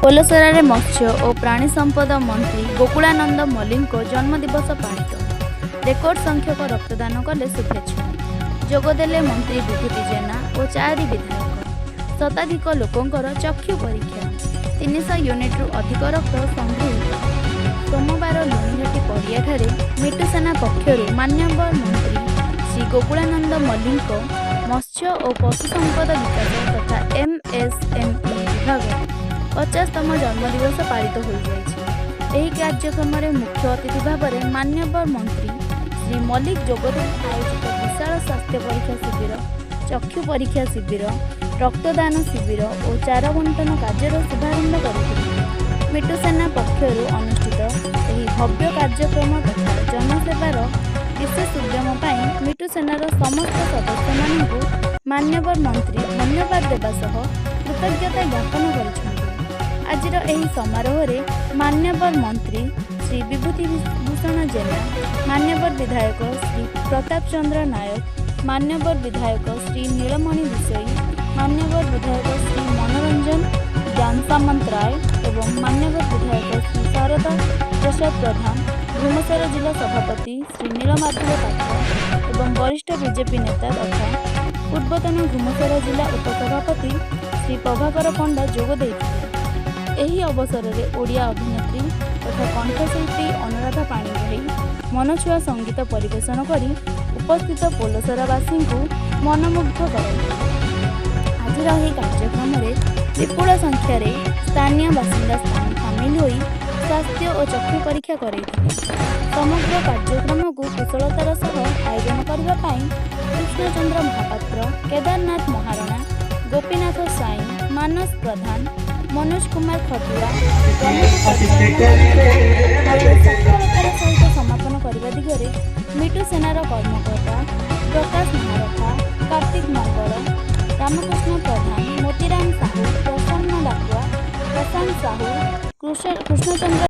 ପୋଲସରାରେ ମତ୍ସ୍ୟ ଓ ପ୍ରାଣୀ ସମ୍ପଦ ମନ୍ତ୍ରୀ ଗୋକୁଳାନନ୍ଦ ମଲ୍ଲିକଙ୍କ ଜନ୍ମଦିବସ ପାଳିତ। ରେକର୍ଡ ସଂଖ୍ୟକ ରକ୍ତଦାନ କଲେ ଶୁଭେଚ୍ଛୁ। ଯୋଗଦେଲେ ମନ୍ତ୍ରୀ ବିଭୂତି ଜେନା ଓ 4 ବିଧାୟକ। ଶତାଧିକ ଲୋକଙ୍କର ଚକ୍ଷୁ ପରୀକ୍ଷା। 300 ୟୁନିଟ୍ରୁ ଅଧିକ ରକ୍ତ ସଂଗୃହୀତ। ସୋମବାର ଲୁଣିଘାଟି ପଡ଼ିଆଠାରେ ମିଟୁ ସେନା ପକ୍ଷରୁ ମାନ୍ୟବର ମନ୍ତ୍ରୀ ଶ୍ରୀ ଗୋକୁଳାନନ୍ଦ ମଲ୍ଲିକଙ୍କ ମତ୍ସ୍ୟ ଓ ପଶୁ ସମ୍ପଦ ବିକାଶ ତଥା MSME ବିଭାଗ 50ତମ ଜନ୍ମଦିବସ ପାଳିତ ହୋଇଯାଇଛି। ଏହି କାର୍ଯ୍ୟକ୍ରମରେ ମୁଖ୍ୟ ଅତିଥି ଭାବରେ ମାନ୍ୟବର ମନ୍ତ୍ରୀ ଶ୍ରୀ ମଲ୍ଲିକ ଯୋଗଦେଇ ଆୟୋଜିତ ବିଶାଳ ସ୍ୱାସ୍ଥ୍ୟ ପରୀକ୍ଷା ଶିବିର, ଚକ୍ଷୁ ପରୀକ୍ଷା ଶିବିର, ରକ୍ତଦାନ ଶିବିର ଓ ଚାରା ବଣ୍ଟନ କାର୍ଯ୍ୟର ଶୁଭାରମ୍ଭ କରିଥିଲେ। ମିଟୁ ସେନା ପକ୍ଷରୁ ଅନୁଷ୍ଠିତ ଏହି ଭବ୍ୟ କାର୍ଯ୍ୟକ୍ରମ ତଥା ଜନସେବାର ବିଶେଷ ଉଦ୍ୟମ ପାଇଁ ମିଟୁ ସେନାର ସମସ୍ତ ସଦସ୍ୟମାନଙ୍କୁ ମାନ୍ୟବର ମନ୍ତ୍ରୀ ଧନ୍ୟବାଦ ଦେବା ସହ କୃତଜ୍ଞତା ଜ୍ଞାପନ କରିଛନ୍ତି। ଆଜିର ଏହି ସମାରୋହରେ ମାନ୍ୟବର ମନ୍ତ୍ରୀ ଶ୍ରୀ ବିଭୂତି ଭୂଷଣ ଜେନା, ମାନ୍ୟବର ବିଧାୟକ ଶ୍ରୀ ପ୍ରତାପ ଚନ୍ଦ୍ର ନାୟକ, ମାନ୍ୟବର ବିଧାୟକ ଶ୍ରୀ ନୀଳମଣି ବିଷୋଇ, ମାନ୍ୟବର ବିଧାୟକ ଶ୍ରୀ ମନୋରଞ୍ଜନ ଜ୍ଞାନ ସାମନ୍ତରାୟ ଏବଂ ମାନ୍ୟବର ବିଧାୟକ ଶ୍ରୀ ଶାରଦା ପ୍ରସାଦ ପ୍ରଧାନ, ଘୁମସର ଜିଲ୍ଲା ସଭାପତି ଶ୍ରୀ ନୀଳମାଧବ ପାତ୍ର ଏବଂ ବରିଷ୍ଠ ବିଜେପି ନେତା ତଥା ପୂର୍ବତନ ଘୁମସର ଜିଲ୍ଲା ଉପସଭାପତି ଶ୍ରୀ ପ୍ରଭାକର ପଣ୍ଡା ଯୋଗ ଦେଇଥିଲେ। ଏହି ଅବସରରେ ଓଡ଼ିଆ ଅଭିନେତ୍ରୀ ତଥା କଣ୍ଠଶିଳ୍ପୀ ଅନୁରାଧା ପାଣିଗ୍ରାହୀ ମନଛୁଆଁ ସଙ୍ଗୀତ ପରିବେଷଣ କରି ଉପସ୍ଥିତ ପୋଲସରାବାସୀଙ୍କୁ ମନମୁଗ୍ଧ କରାଇଥିଲେ। ଆଜିର ଏହି କାର୍ଯ୍ୟକ୍ରମରେ ବିପୁଳ ସଂଖ୍ୟାରେ ସ୍ଥାନୀୟ ବାସିନ୍ଦା ସାମିଲ ହୋଇ ସ୍ୱାସ୍ଥ୍ୟ ଓ ଚକ୍ଷୁ ପରୀକ୍ଷା କରାଇଥିଲେ। ସମଗ୍ର କାର୍ଯ୍ୟକ୍ରମକୁ କୁଶଳତାର ସହ ଆୟୋଜନ କରିବା ପାଇଁ କୃଷ୍ଣଚନ୍ଦ୍ର ମହାପାତ୍ର, କେଦାରନାଥ ମହାରଣା, ଗୋପୀନାଥ ସ୍ୱାଇଁ, ମାନସ ପ୍ରଧାନ, ମନୋଜ କୁମାର ଖଟୁଆ ସଫଳତାର ସହିତ ସମାପନ କରିବା ଦିଗରେ ମିଟୁ ସେନାର କର୍ମକର୍ତ୍ତା ପ୍ରକାଶ ମହାରଥା, କାର୍ତ୍ତିକ ମଙ୍ଗଳ, ରାମକୃଷ୍ଣ ପ୍ରଧାନ, ମୋତିରାମ ସାହୁ, ପ୍ରସନ୍ନ ଡାକୁଆ, ପ୍ରଶାନ୍ତ ସାହୁ, କୃଷ୍ଣଚନ୍ଦ୍ର